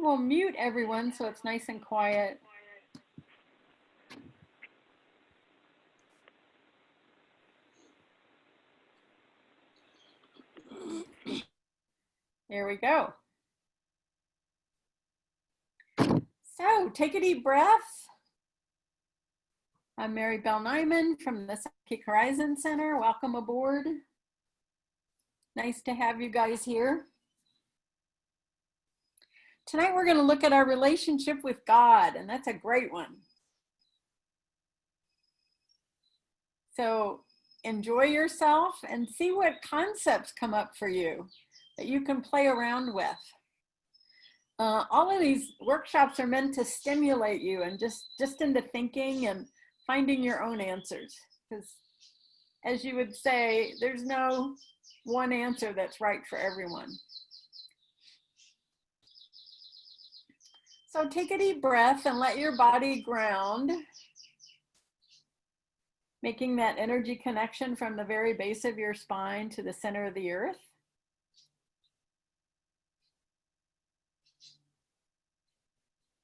We'll mute everyone so it's nice and quiet. There we go. So take a deep breath. I'm Mary Bell Nyman from the Psychic Horizon Center. Welcome aboard. Nice to have you guys here. Tonight we're going to look at our relationship with God, and that's a great one. So enjoy yourself and see what concepts come up for you that you can play around with. All of these workshops are meant to stimulate you and just into thinking and finding your own answers. Because as you would say, there's no one answer that's right for everyone. So take a deep breath and let your body ground, making that energy connection from the very base of your spine to the center of the earth.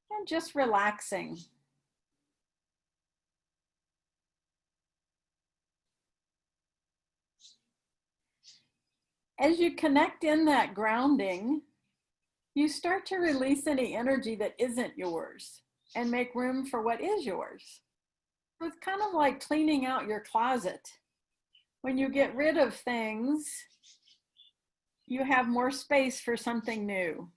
And just relaxing. As you connect in that grounding, you start to release any energy that isn't yours and make room for what is yours. So it's kind of like cleaning out your closet. When you get rid of things, you have more space for something new.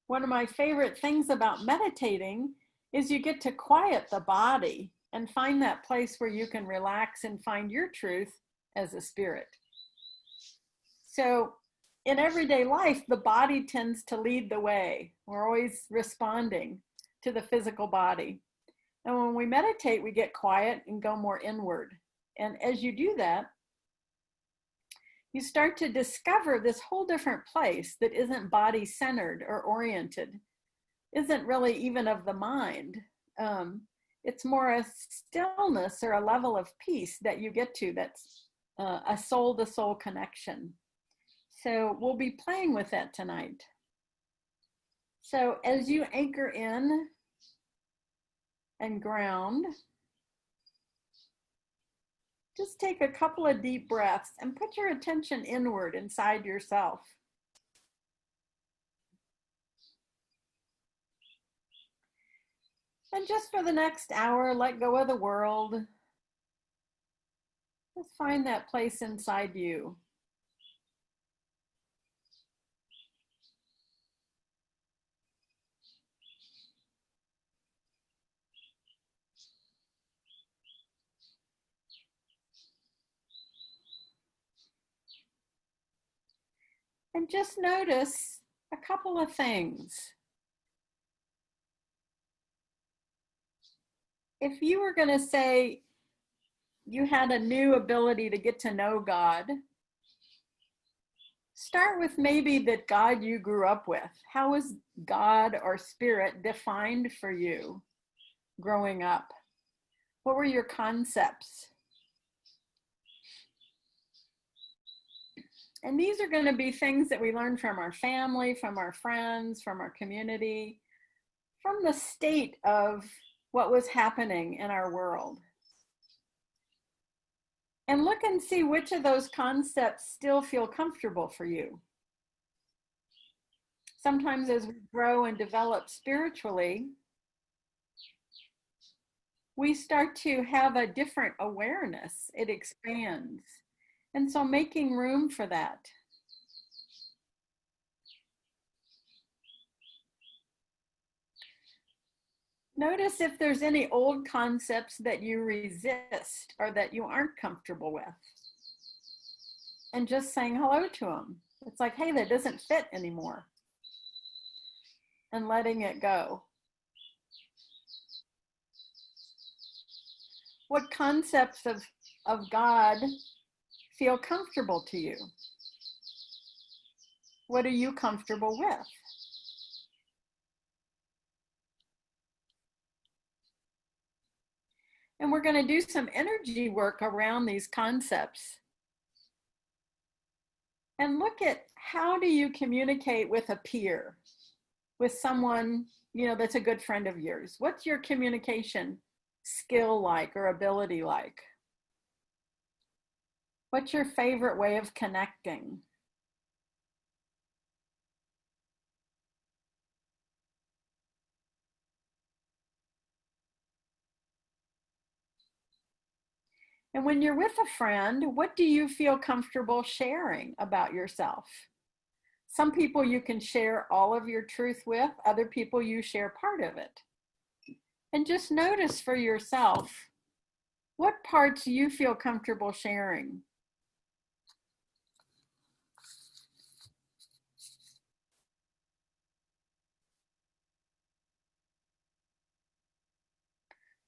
One of my favorite things about meditating is you get to quiet the body and find that place where you can relax and find your truth as a spirit. So in everyday life, the body tends to lead the way. We're always responding to the physical body. And when we meditate, we get quiet and go more inward. And as you do that, you start to discover this whole different place that isn't body-centered or oriented, isn't really even of the mind. It's more a stillness or a level of peace that you get to that's a soul-to-soul connection. So we'll be playing with that tonight. So as you anchor in and ground, just take a couple of deep breaths and put your attention inward inside yourself. And just for the next hour, let go of the world. Just find that place inside you. And just notice a couple of things. If you were going to say you had a new ability to get to know God, start with maybe that God you grew up with. How was God or spirit defined for you growing up? What were your concepts? And these are going to be things that we learn from our family, from our friends, from our community, from the state of what was happening in our world. And look and see which of those concepts still feel comfortable for you. Sometimes as we grow and develop spiritually, we start to have a different awareness. It expands. And so making room for that. Notice if there's any old concepts that you resist or that you aren't comfortable with. And just saying hello to them. It's like, hey, that doesn't fit anymore. And letting it go. What concepts of God feel comfortable to you? What are you comfortable with? And we're going to do some energy work around these concepts. And look at, how do you communicate with a peer, with someone, that's a good friend of yours? What's your communication skill like, or ability like? What's your favorite way of connecting? And when you're with a friend, what do you feel comfortable sharing about yourself? Some people you can share all of your truth with, other people you share part of it. And just notice for yourself, what parts you feel comfortable sharing.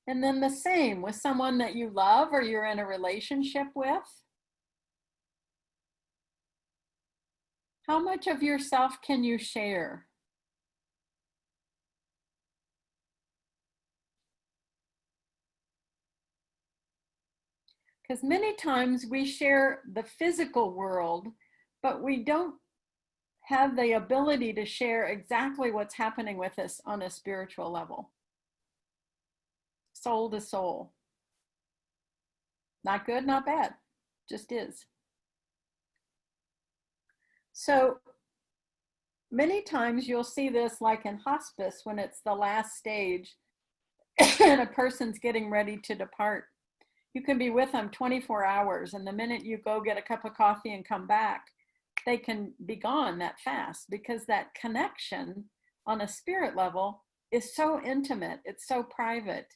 And then the same with someone that you love or you're in a relationship with. How much of yourself can you share? Because many times we share the physical world, but we don't have the ability to share exactly what's happening with us on a spiritual level, soul to soul. Not good, not bad, just is. So many times you'll see this like in hospice when it's the last stage and a person's getting ready to depart. You can be with them 24 hours, and the minute you go get a cup of coffee and come back, they can be gone that fast, because that connection on a spirit level is so intimate, it's so private,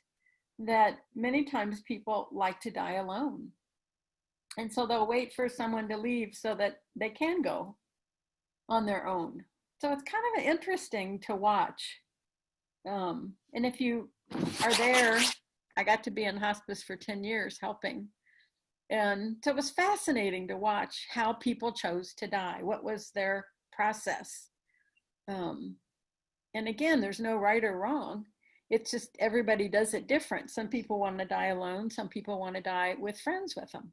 that many times people like to die alone. And so they'll wait for someone to leave so that they can go on their own. So it's kind of interesting to watch. And if you are there, I got to be in hospice for 10 years helping. And so it was fascinating to watch how people chose to die. What was their process? And again, there's no right or wrong. It's just everybody does it different. Some people want to die alone. Some people want to die with friends with them.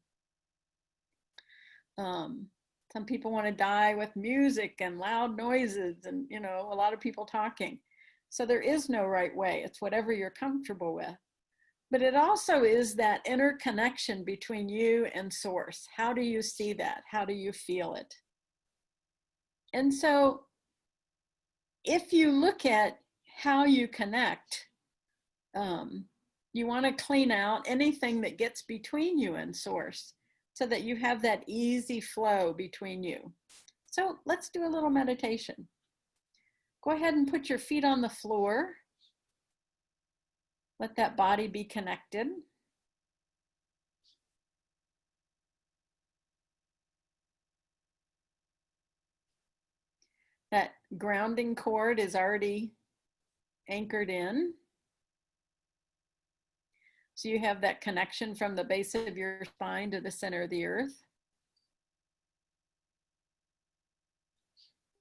Some people want to die with music and loud noises and, a lot of people talking. So there is no right way. It's whatever you're comfortable with. But it also is that interconnection between you and source. How do you see that? How do you feel it? And so if you look at how you connect, you want to clean out anything that gets between you and source so that you have that easy flow between you. So let's do a little meditation. Go ahead and put your feet on the floor. Let that body be connected. That grounding cord is already anchored in. So you have that connection from the base of your spine to the center of the earth.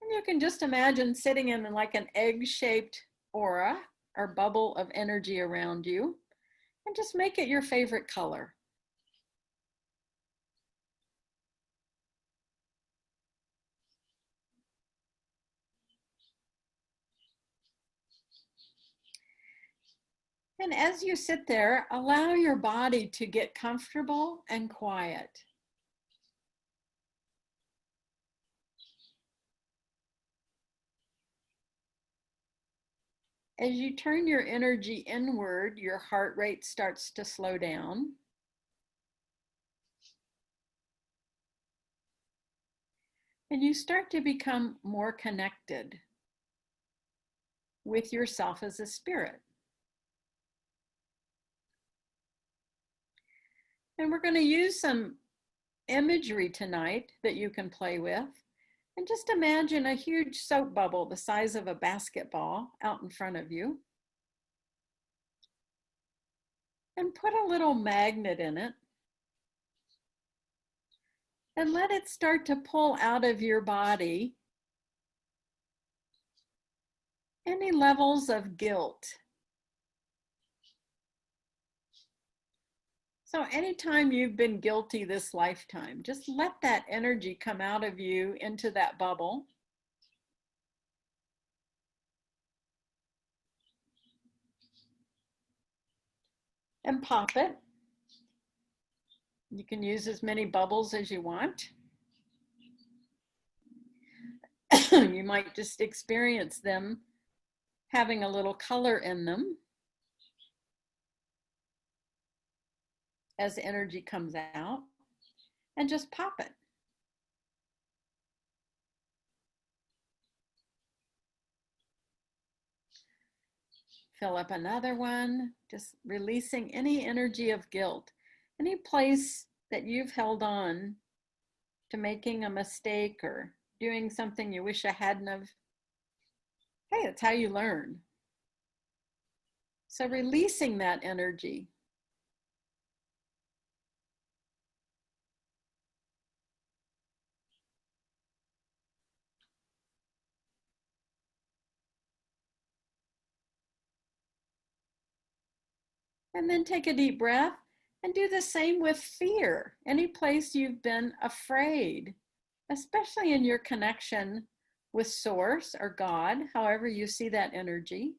And you can just imagine sitting in like an egg-shaped aura or bubble of energy around you, and just make it your favorite color. And as you sit there, allow your body to get comfortable and quiet. As you turn your energy inward, your heart rate starts to slow down. And you start to become more connected with yourself as a spirit. And we're going to use some imagery tonight that you can play with. And just imagine a huge soap bubble the size of a basketball out in front of you. And put a little magnet in it. And let it start to pull out of your body any levels of guilt. So anytime you've been guilty this lifetime, just let that energy come out of you into that bubble. And pop it. You can use as many bubbles as you want. You might just experience them having a little color in them as energy comes out, and just pop it. Fill up another one, just releasing any energy of guilt, any place that you've held on to making a mistake or doing something you wish I hadn't have. Hey, that's how you learn. So releasing that energy. And then take a deep breath and do the same with fear. Any place you've been afraid, especially in your connection with Source or God, however you see that energy.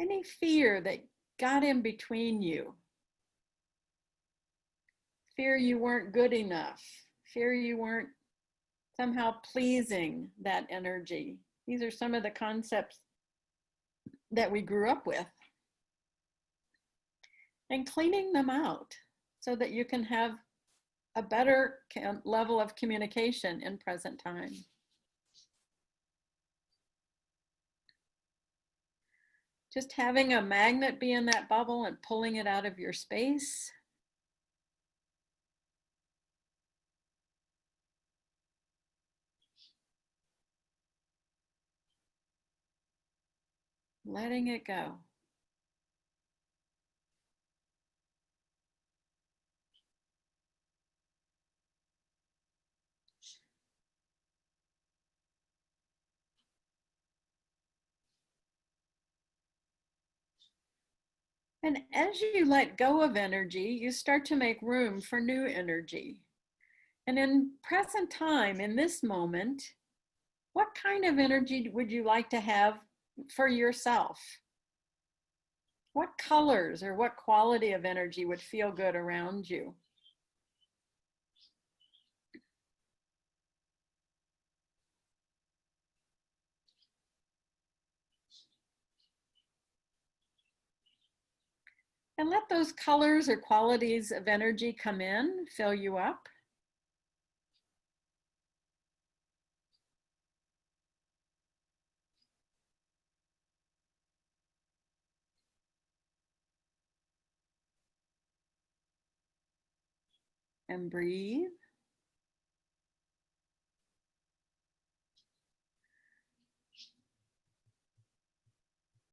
Any fear that got in between you. Fear you weren't good enough. Fear you weren't somehow pleasing that energy. These are some of the concepts that we grew up with. And cleaning them out so that you can have a better level of communication in present time. Just having a magnet be in that bubble and pulling it out of your space. Letting it go. And as you let go of energy, you start to make room for new energy. And in present time, in this moment, what kind of energy would you like to have for yourself? What colors or what quality of energy would feel good around you? And let those colors or qualities of energy come in, fill you up. And breathe.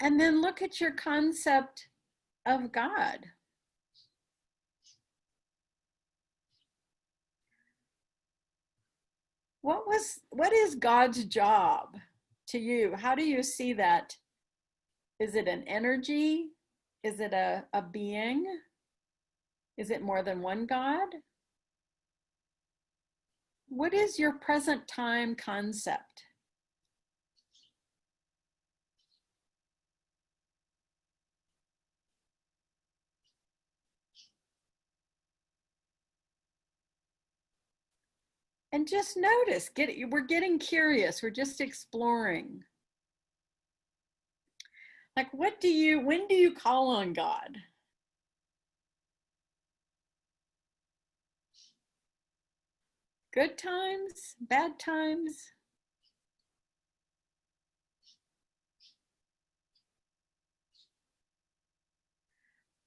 And then look at your concept of God. What is God's job to you? How do you see that? Is it an energy? Is it a being? Is it more than one God? What is your present time concept? And just notice, we're getting curious, we're just exploring. Like, when do you call on God? Good times, bad times?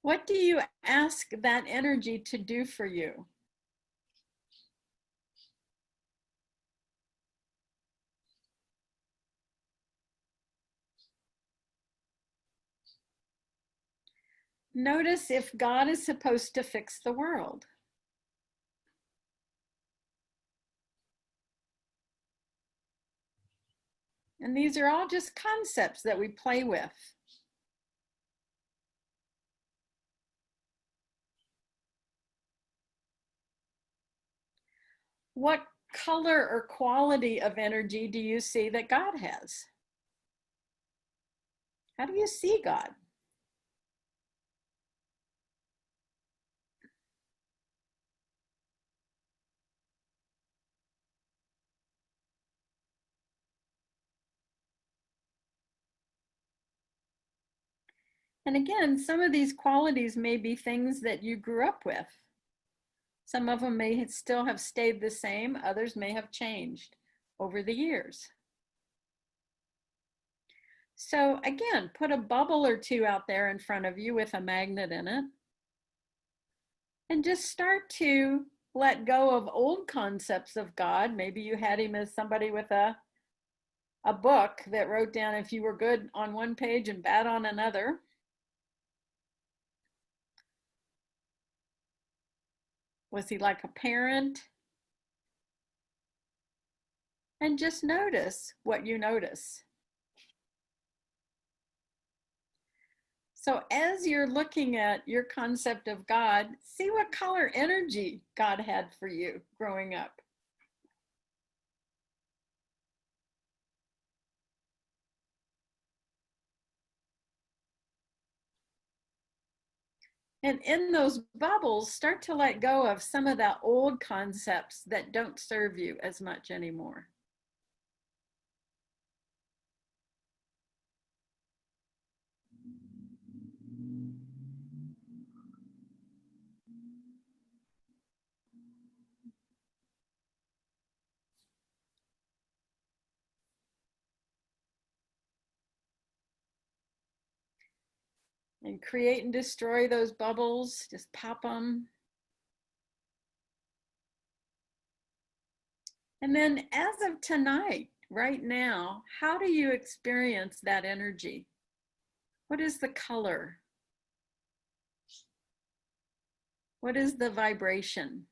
What do you ask that energy to do for you? Notice if God is supposed to fix the world. And these are all just concepts that we play with. What color or quality of energy do you see that God has? How do you see God? And again, some of these qualities may be things that you grew up with. Some of them may still have stayed the same, others may have changed over the years. So again, put a bubble or two out there in front of you with a magnet in it, and just start to let go of old concepts of God. Maybe you had him as somebody with a book that wrote down if you were good on one page and bad on another. Was he like a parent? And just notice what you notice. So as you're looking at your concept of God, see what color energy God had for you growing up. And in those bubbles, start to let go of some of the old concepts that don't serve you as much anymore. And create and destroy those bubbles, just pop them. And then as of tonight, right now, how do you experience that energy? What is the color? What is the vibration?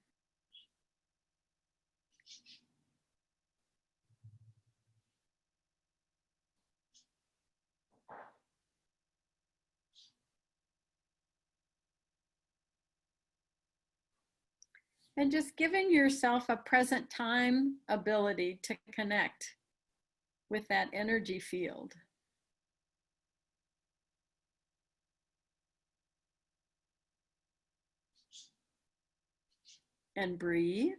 And just giving yourself a present time ability to connect with that energy field. And breathe.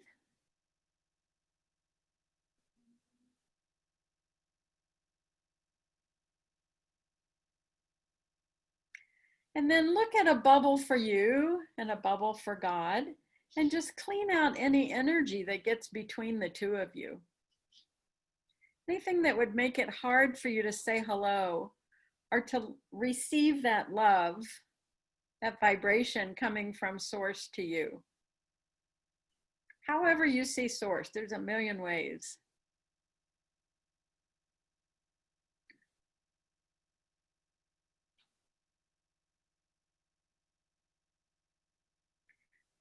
And then look at a bubble for you and a bubble for God, and just clean out any energy that gets between the two of you. Anything that would make it hard for you to say hello or to receive that love, that vibration coming from source to you. However you see source, there's a million ways.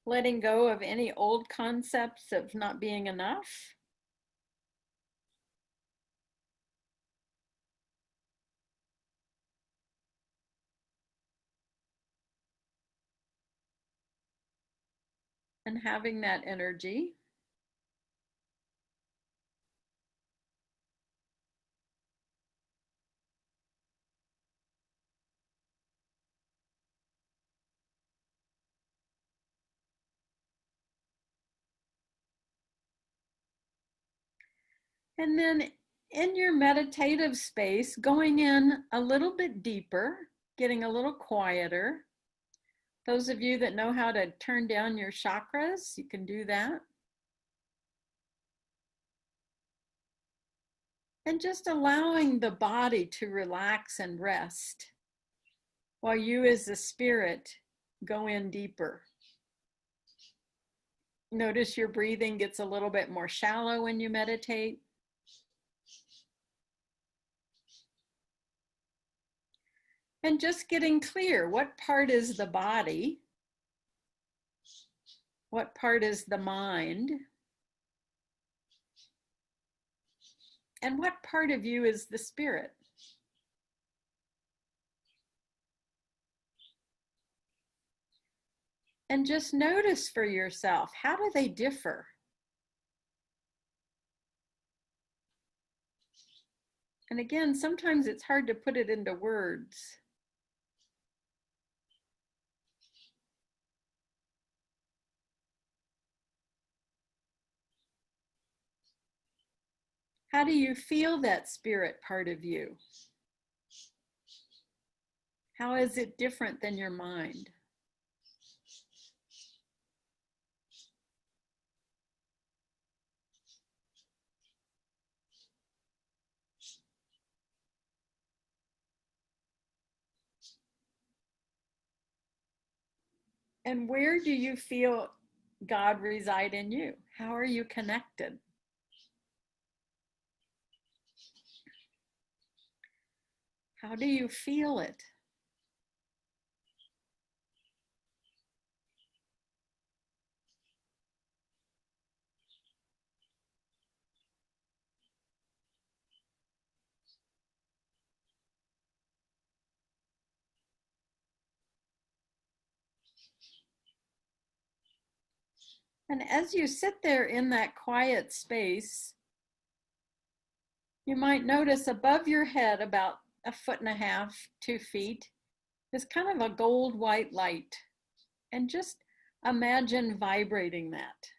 Letting go of any old concepts of not being enough. And having that energy. And then in your meditative space, going in a little bit deeper, getting a little quieter. Those of you that know how to turn down your chakras, you can do that. And just allowing the body to relax and rest while you as the spirit go in deeper. Notice your breathing gets a little bit more shallow when you meditate. And just getting clear, what part is the body? What part is the mind? And what part of you is the spirit? And just notice for yourself, how do they differ? And again, sometimes it's hard to put it into words. How do you feel that spirit part of you? How is it different than your mind? And where do you feel God reside in you? How are you connected? How do you feel it? And as you sit there in that quiet space, you might notice above your head, about 1.5 feet, 2 feet, is kind of a gold white light. And just imagine vibrating that.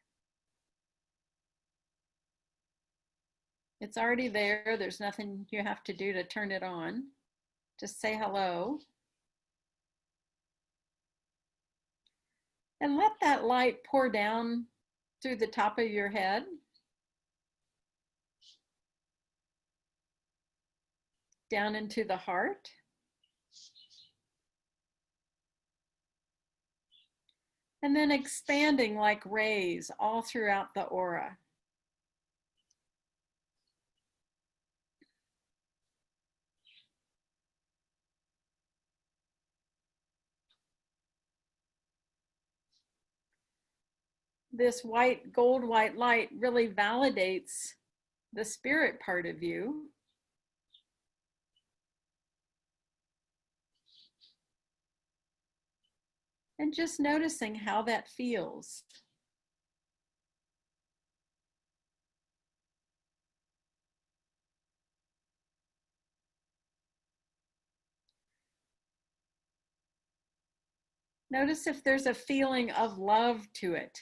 It's already there. There's nothing you have to do to turn it on. Just say hello. And let that light pour down through the top of your head, down into the heart, and then expanding like rays all throughout the aura. This white, gold white light really validates the spirit part of you. And just noticing how that feels. Notice if there's a feeling of love to it,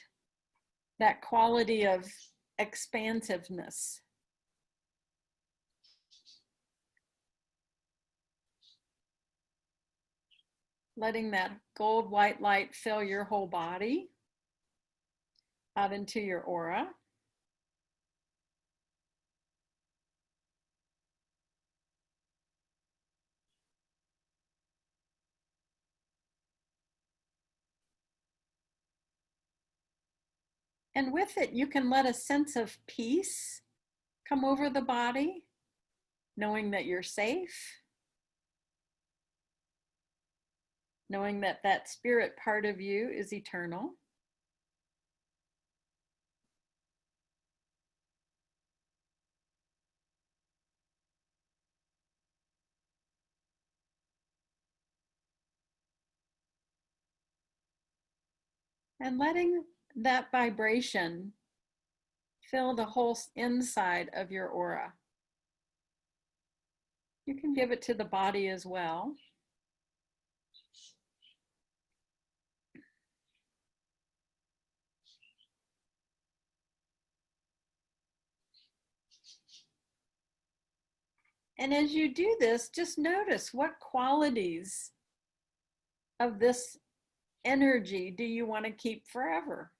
that quality of expansiveness. Letting that gold white light fill your whole body, out into your aura. And with it, you can let a sense of peace come over the body, knowing that you're safe, knowing that that spirit part of you is eternal. And letting that vibration fill the whole inside of your aura. You can give it to the body as well. And as you do this, just notice what qualities of this energy do you want to keep forever?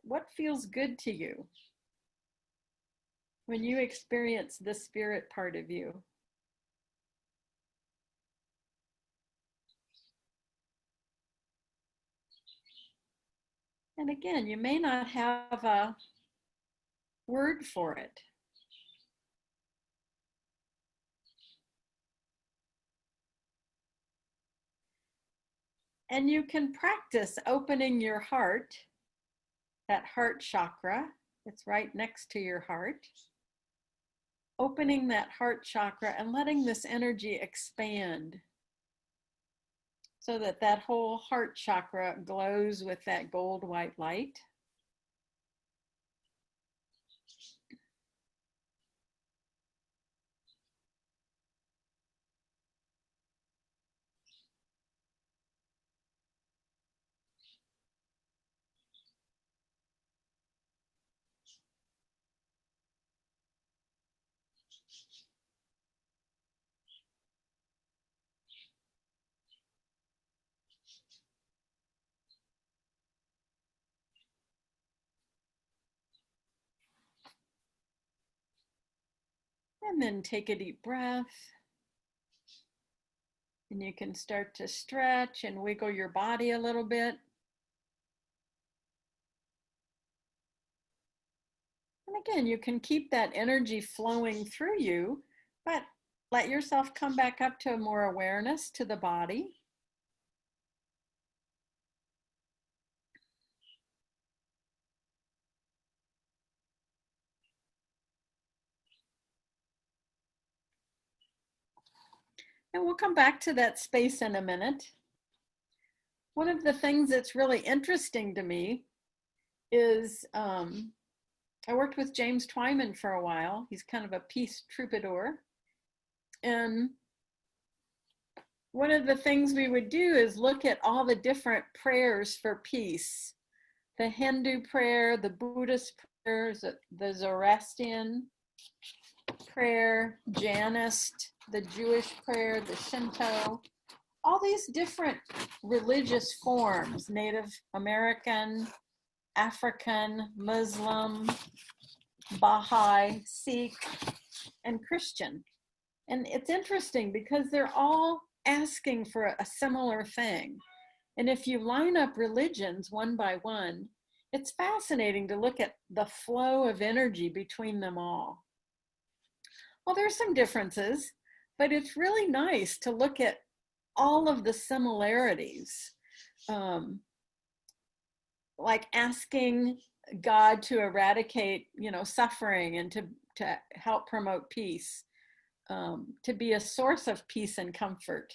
What feels good to you when you experience the spirit part of you? And again, you may not have a word for it. And you can practice opening your heart, that heart chakra. It's right next to your heart. Opening that heart chakra and letting this energy expand so that that whole heart chakra glows with that gold white light. And then take a deep breath. And you can start to stretch and wiggle your body a little bit. And again, you can keep that energy flowing through you, but let yourself come back up to more awareness to the body. And we'll come back to that space in a minute. One of the things that's really interesting to me is I worked with James Twyman for a while. He's kind of a peace troubadour. And one of the things we would do is look at all the different prayers for peace. The Hindu prayer, the Buddhist prayers, the Zoroastrian prayer, Janist, the Jewish prayer, the Shinto, all these different religious forms, Native American, African, Muslim, Baha'i, Sikh, and Christian. And it's interesting because they're all asking for a similar thing. And if you line up religions one by one, it's fascinating to look at the flow of energy between them all. Well, there's some differences, but it's really nice to look at all of the similarities. Like asking God to eradicate, suffering and to help promote peace, to be a source of peace and comfort.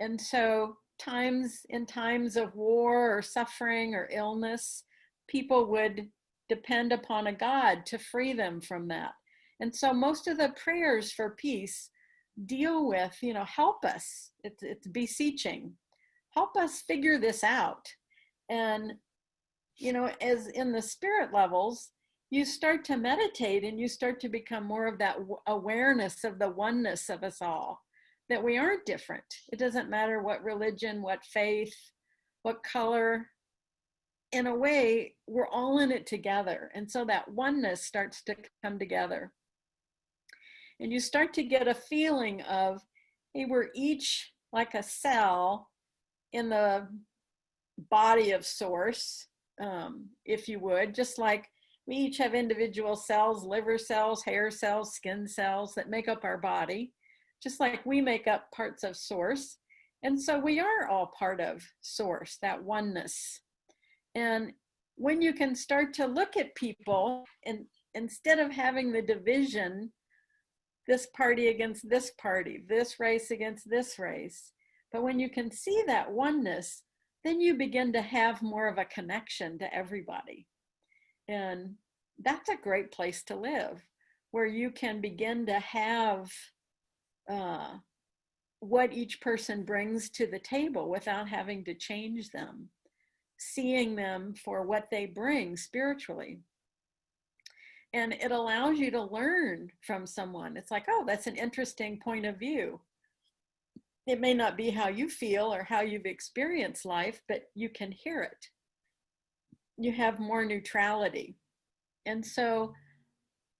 And so in times of war or suffering or illness, people would depend upon a God to free them from that. And so most of the prayers for peace deal with, help us. It's beseeching. Help us figure this out. And, as in the spirit levels, you start to meditate and you start to become more of that awareness of the oneness of us all, that we aren't different. It doesn't matter what religion, what faith, what color. In a way, we're all in it together. And so that oneness starts to come together. And you start to get a feeling of, hey, we're each like a cell in the body of source, if you would, just like we each have individual cells, liver cells, hair cells, skin cells that make up our body, just like we make up parts of source. And so we are all part of source, that oneness. And when you can start to look at people, and instead of having the division, this party against this party, this race against this race, but when you can see that oneness, then you begin to have more of a connection to everybody. And that's a great place to live, where you can begin to have what each person brings to the table without having to change them, seeing them for what they bring spiritually. And it allows you to learn from someone. It's like, oh, that's an interesting point of view. It may not be how you feel or how you've experienced life, but you can hear it. You have more neutrality. And so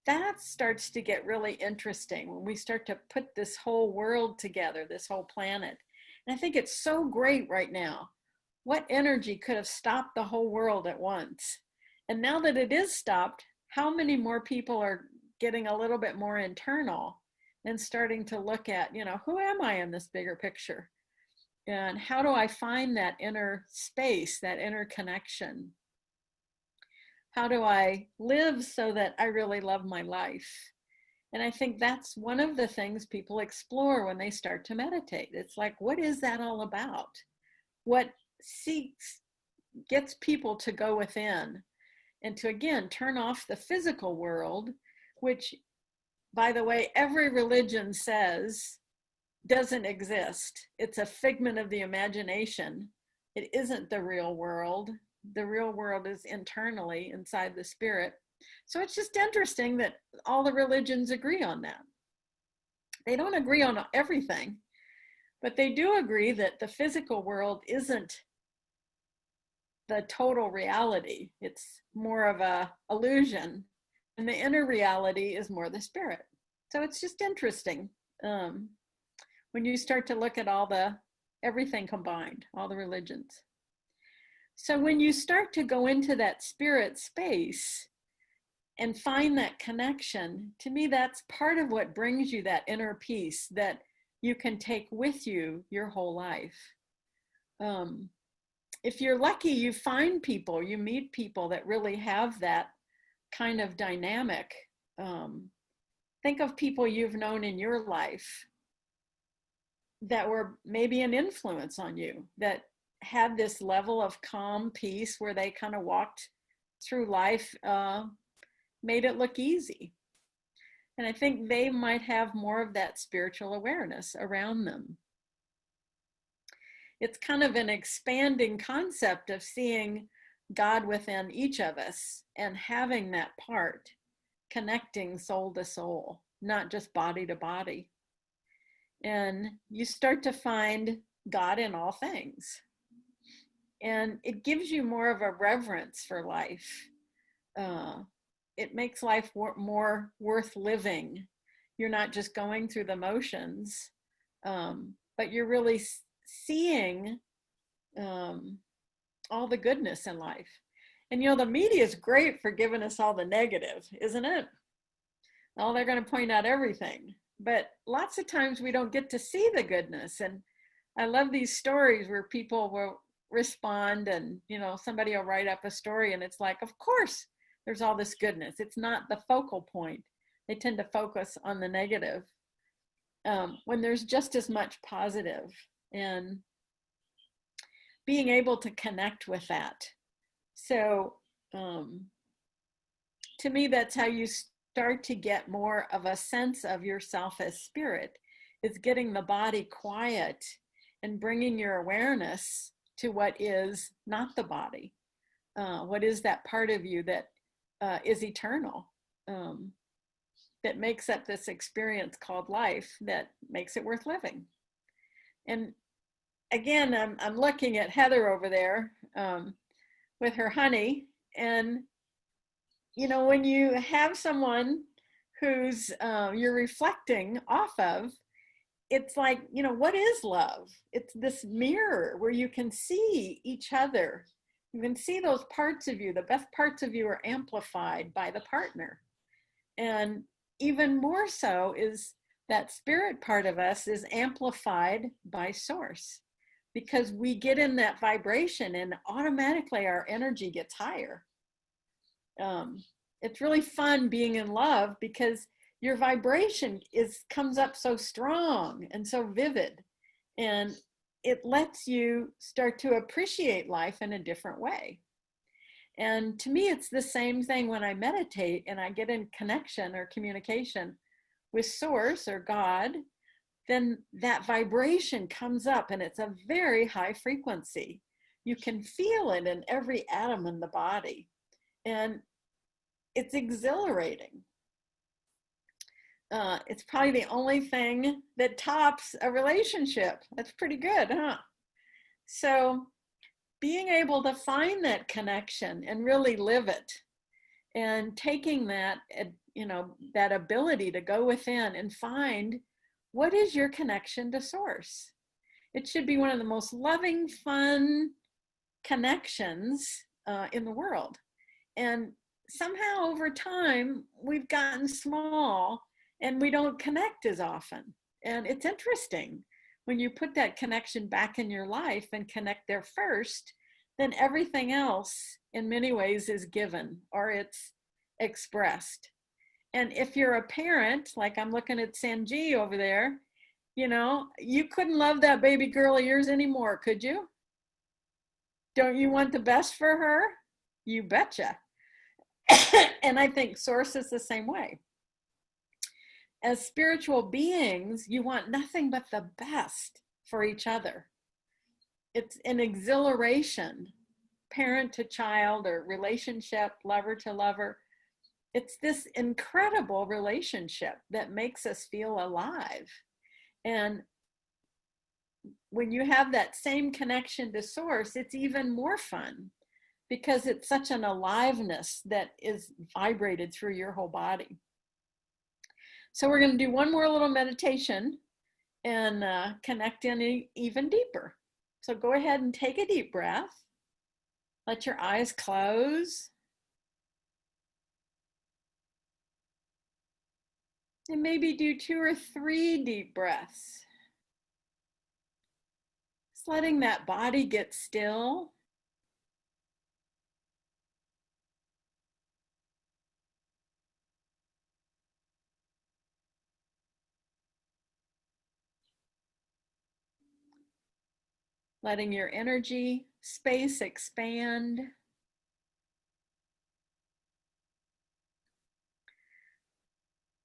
that starts to get really interesting when we start to put this whole world together, this whole planet. And I think it's so great right now. What energy could have stopped the whole world at once? And now that it is stopped, how many more people are getting a little bit more internal and starting to look at, who am I in this bigger picture? And how do I find that inner space, that inner connection? How do I live so that I really love my life? And I think that's one of the things people explore when they start to meditate. It's like, what is that all about? What gets people to go within and to, again, turn off the physical world, which, by the way, every religion says doesn't exist. It's a figment of the imagination. It isn't the real world. The real world is internally inside the spirit. So it's just interesting that all the religions agree on that. They don't agree on everything, but they do agree that the physical world isn't the total reality. It's more of a illusion, and the inner reality is more the spirit. So it's just interesting when you start to look at everything combined, all the religions. So when you start to go into that spirit space and find that connection, to me, that's part of what brings you that inner peace that you can take with you your whole life. If you're lucky, you find people, you meet people that really have that kind of dynamic. Think of people you've known in your life that were maybe an influence on you, that had this level of calm peace where they kind of walked through life, made it look easy. And I think they might have more of that spiritual awareness around them. It's kind of an expanding concept of seeing God within each of us and having that part connecting soul to soul, not just body to body. And you start to find God in all things. And it gives you more of a reverence for life. It makes life more worth living. You're not just going through the motions, but you're really seeing all the goodness in life. And you know, the media is great for giving us all the negative, isn't it? Oh, they're going to point out everything. But lots of times we don't get to see the goodness. And I love these stories where people will respond and, you know, somebody will write up a story and it's like, of course, there's all this goodness. It's not the focal point. They tend to focus on the negative when there's just as much positive. And being able to connect with that. So to me, that's how you start to get more of a sense of yourself as spirit, is getting the body quiet and bringing your awareness to what is not the body. What is that part of you that is eternal, that makes up this experience called life, that makes it worth living. And again, I'm looking at Heather over there with her honey. And, you know, when you have someone who's you're reflecting off of, it's like, you know, what is love? It's this mirror where you can see each other. You can see those parts of you. The best parts of you are amplified by the partner. And even more so is that spirit part of us is amplified by source, because we get in that vibration and automatically our energy gets higher. It's really fun being in love because your vibration comes up so strong and so vivid, and it lets you start to appreciate life in a different way. And to me, it's the same thing when I meditate and I get in connection or communication with Source or God. Then that vibration comes up and it's a very high frequency. You can feel it in every atom in the body, and it's exhilarating. It's probably the only thing that tops a relationship. That's pretty good, huh? So being able to find that connection and really live it, and taking that, you know, that ability to go within and find what is your connection to Source. It should be one of the most loving, fun connections in the world. And somehow over time, we've gotten small and we don't connect as often. And it's interesting. When you put that connection back in your life and connect there first, then everything else in many ways is given or it's expressed. And if you're a parent, like I'm looking at Sanji over there, you know, you couldn't love that baby girl of yours anymore, could you? Don't you want the best for her? You betcha. And I think Source is the same way. As spiritual beings, you want nothing but the best for each other. It's an exhilaration, parent to child or relationship, lover to lover. It's this incredible relationship that makes us feel alive. And when you have that same connection to Source, it's even more fun because it's such an aliveness that is vibrated through your whole body. So we're going to do one more little meditation and connect in even deeper. So go ahead and take a deep breath. Let your eyes close. And maybe do 2 or 3 deep breaths. Just letting that body get still. Letting your energy space expand.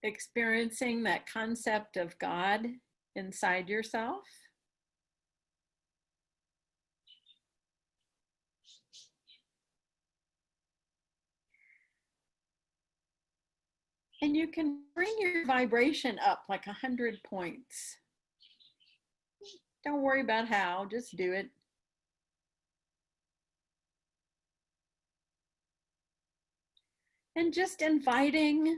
Experiencing that concept of God inside yourself. And you can bring your vibration up like 100 points. Don't worry about how, just do it. And just inviting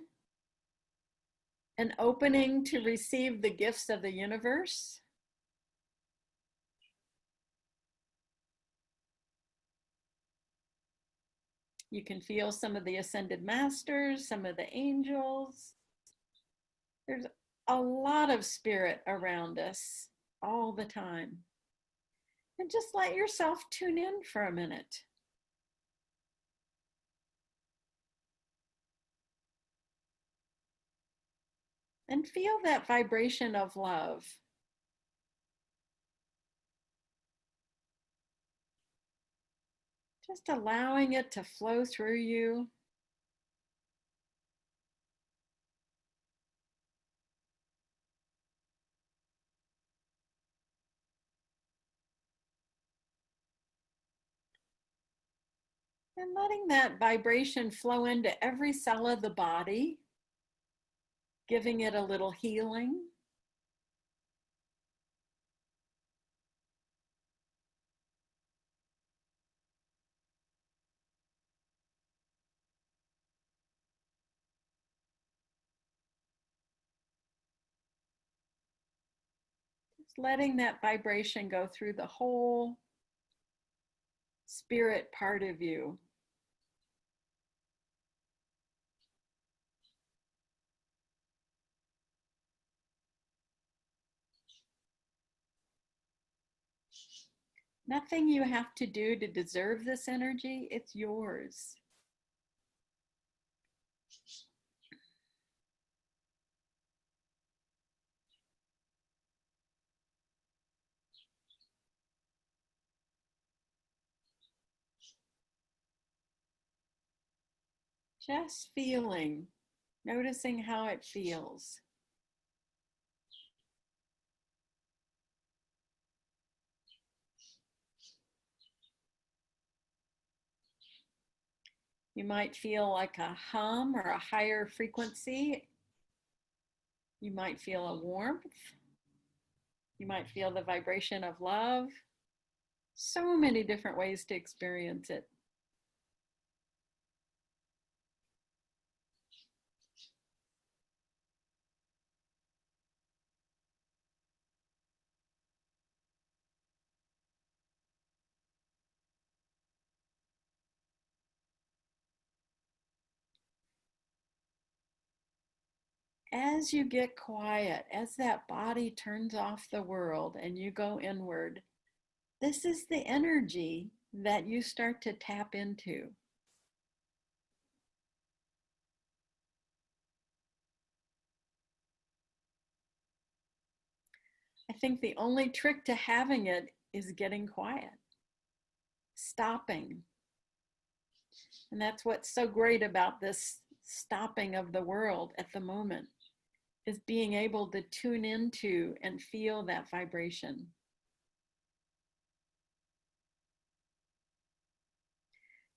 an opening to receive the gifts of the universe. You can feel some of the ascended masters, some of the angels. There's a lot of spirit around us all the time. And just let yourself tune in for a minute. And feel that vibration of love. Just allowing it to flow through you. And letting that vibration flow into every cell of the body, giving it a little healing. Just letting that vibration go through the whole spirit part of you. Nothing you have to do to deserve this energy, it's yours. Just feeling, noticing how it feels. You might feel like a hum or a higher frequency. You might feel a warmth. You might feel the vibration of love. So many different ways to experience it. As you get quiet, as that body turns off the world and you go inward, this is the energy that you start to tap into. I think the only trick to having it is getting quiet, stopping. And that's what's so great about this stopping of the world at the moment, is being able to tune into and feel that vibration.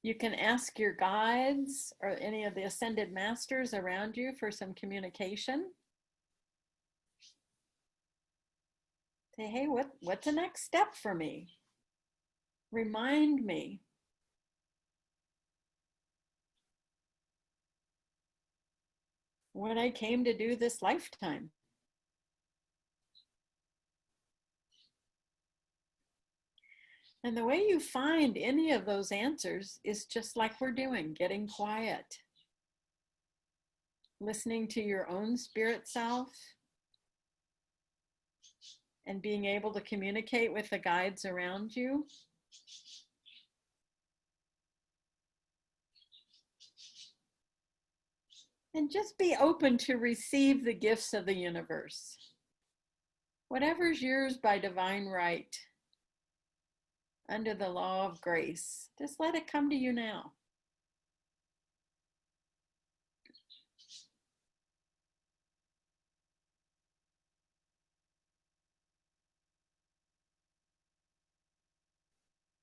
You can ask your guides or any of the ascended masters around you for some communication. Say, hey, what's the next step for me? Remind me. what I came to do this lifetime. And the way you find any of those answers is just like we're doing, getting quiet, listening to your own spirit self, and being able to communicate with the guides around you. And just be open to receive the gifts of the universe. Whatever's yours by divine right, under the law of grace, just let it come to you now.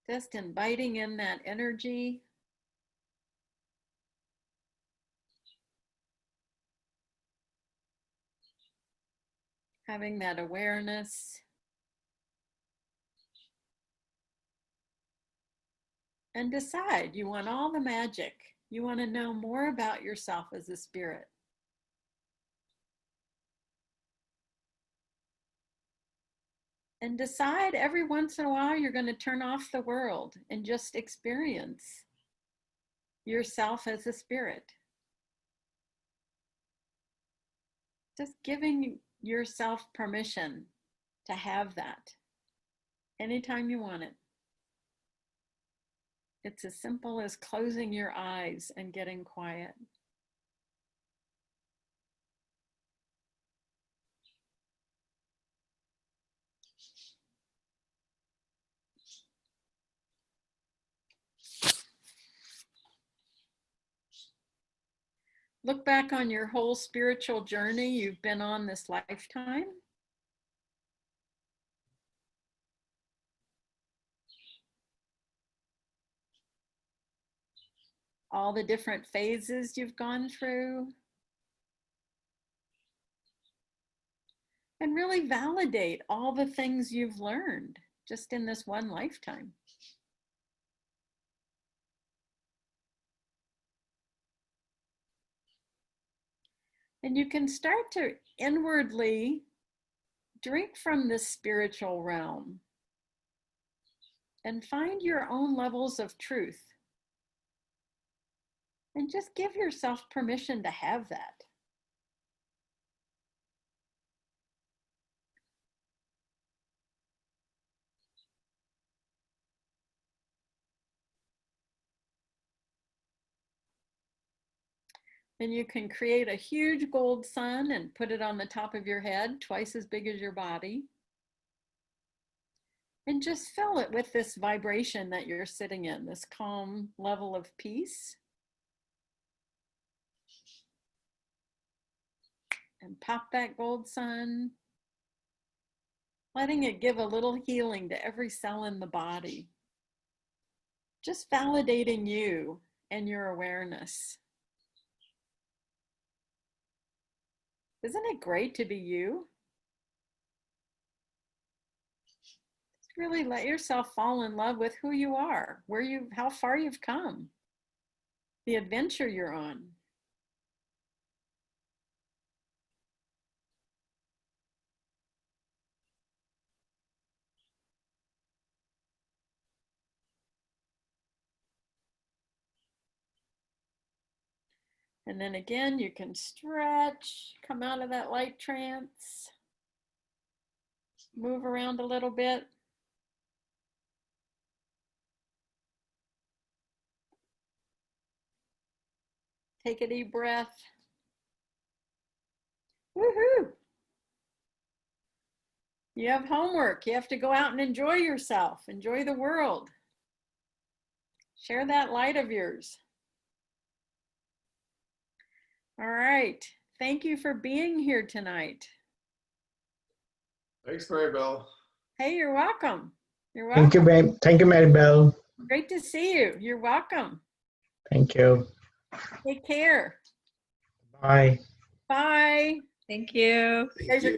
Just inviting in that energy. Having that awareness. And decide you want all the magic. You want to know more about yourself as a spirit. And decide every once in a while you're going to turn off the world and just experience yourself as a spirit. Just giving yourself permission to have that anytime you want it. It's as simple as closing your eyes and getting quiet. Look back on your whole spiritual journey you've been on this lifetime. All the different phases you've gone through. And really validate all the things you've learned just in this one lifetime. And you can start to inwardly drink from this spiritual realm and find your own levels of truth. And just give yourself permission to have that. And you can create a huge gold sun and put it on the top of your head, twice as big as your body. And just fill it with this vibration that you're sitting in, this calm level of peace. And pop that gold sun, letting it give a little healing to every cell in the body. Just validating you and your awareness. Isn't it great to be you? Just really let yourself fall in love with who you are, how far you've come, the adventure you're on. And then again, you can stretch, come out of that light trance, move around a little bit. Take a deep breath. Woohoo! You have homework. You have to go out and enjoy yourself. Enjoy the world. Share that light of yours. All right. Thank you for being here tonight. Thanks, Maribel. Hey, you're welcome. You're welcome. Thank you, babe. Thank you, Maribel. Great to see you. You're welcome. Thank you. Take care. Bye. Bye. Thank you. Thank you.